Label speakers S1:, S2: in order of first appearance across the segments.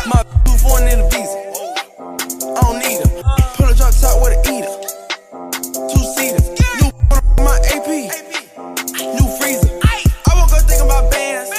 S1: My too foreign in the visa. I don't need her. Pull a drop top with an eater. Two-seater. New on my AP. New freezer. I woke up thinking about bands.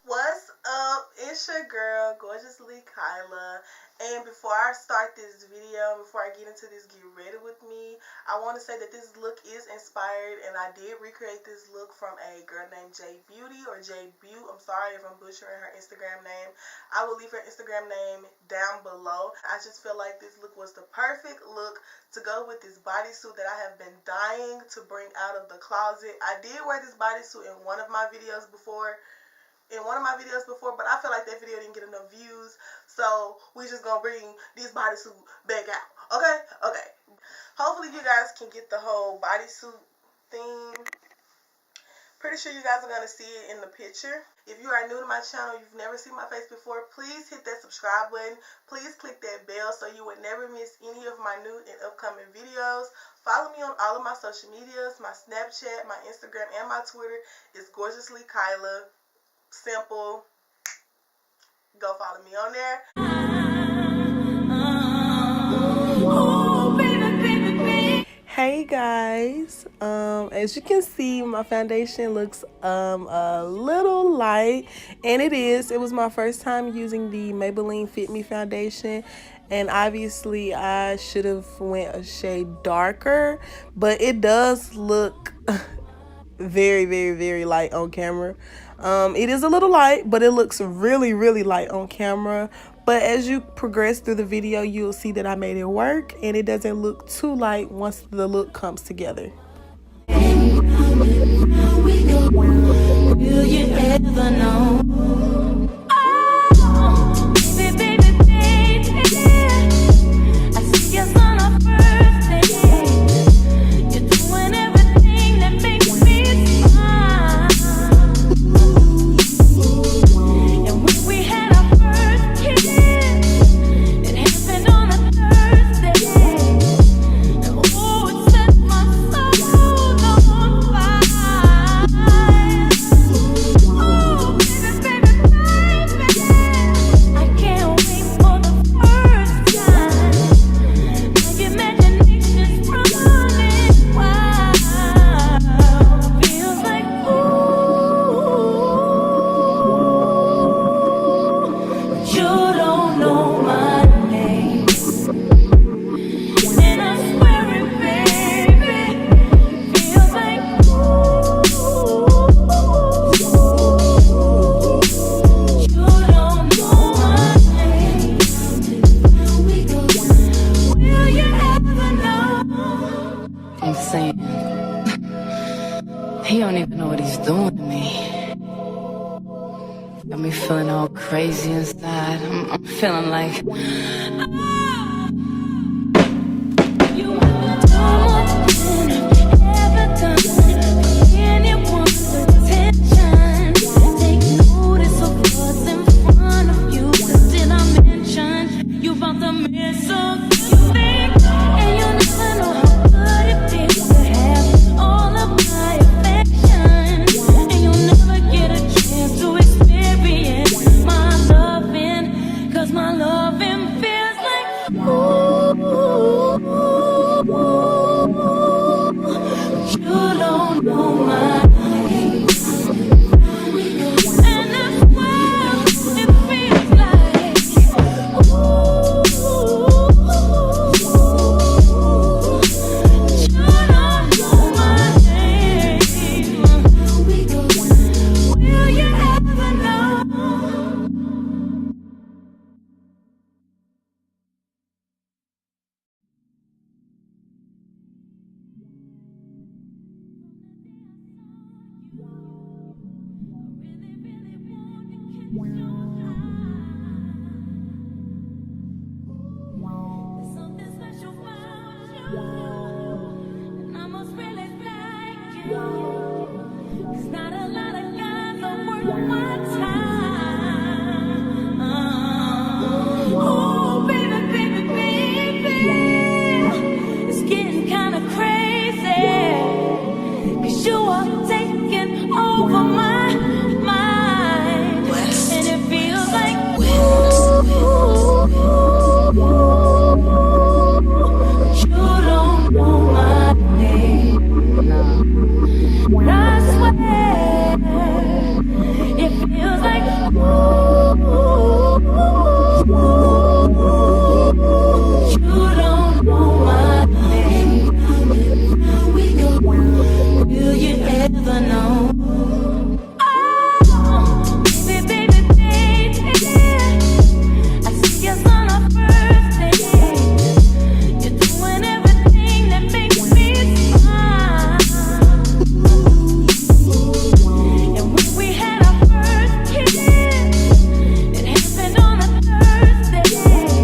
S2: What's up? It's your girl, Gorgeously Kyla. And before I start this video, before I get into this get ready with me, I want to say that this look is inspired, and I did recreate this look from a girl named J Beauty or J Bew. I'm sorry if I'm butchering her Instagram name. I will leave her Instagram name down below. I just feel like this look was the perfect look to go with this bodysuit that I have been dying to bring out of the closet. I did wear this bodysuit in one of my videos before, but I feel like that video didn't get enough views, so we just gonna bring this bodysuit back out. Okay. Hopefully you guys can get the whole bodysuit theme. Pretty sure you guys are gonna see it in the picture. If you are new to my channel, you've never seen my face before, please hit that subscribe button. Please click that bell so you would never miss any of my new and upcoming videos. Follow me on all of my social medias. My Snapchat, my Instagram, and my Twitter is Gorgeously Kyla. Simple. Go follow me on there. Hey guys, as you can see, my foundation looks a little light, and it was my first time using the Maybelline Fit Me foundation, and obviously I should have went a shade darker, but it does look very light on camera. It is a little light, but it looks really light on camera. But as you progress through the video, you'll see that I made it work, and it doesn't look too light once the look comes together. Will you ever know?
S3: He don't even know what he's doing to me. Got me feeling all crazy inside. I'm feeling like
S4: It's getting kinda crazy.
S3: never know. Oh, baby, baby, baby, I see us on our first date. You're doing everything that makes me smile. And when we had our first kiss, it happened on a Thursday.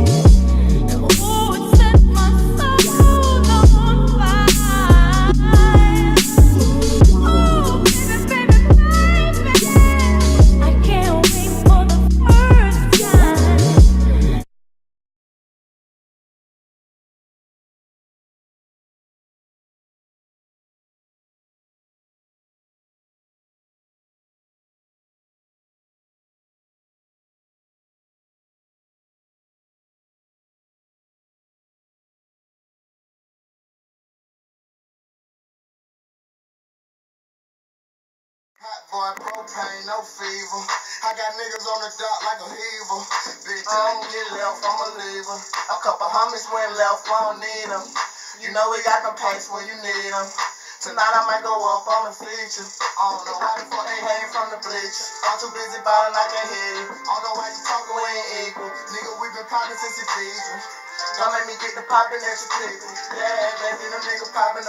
S3: And oh, it set my soul on fire. Oh, baby, baby, baby, I can't wait for the first time.
S1: Hot boy, propane, no fever. I got niggas on the dock like a heaver. Bitch, I don't get left, I'ma leave 'em. A couple homies went left, I don't need 'em. You know we got them packs when you need 'em. Tonight I might go up on the feature. I don't know how the fuck they hang from the bleachers. I'm too busy ballin', I can't hear you. I don't know why you talkin', we ain't equal. Nigga, we been poppin' since he beat you. Don't make me get the poppin' at your clippin'. Yeah, baby, them niggas poppin'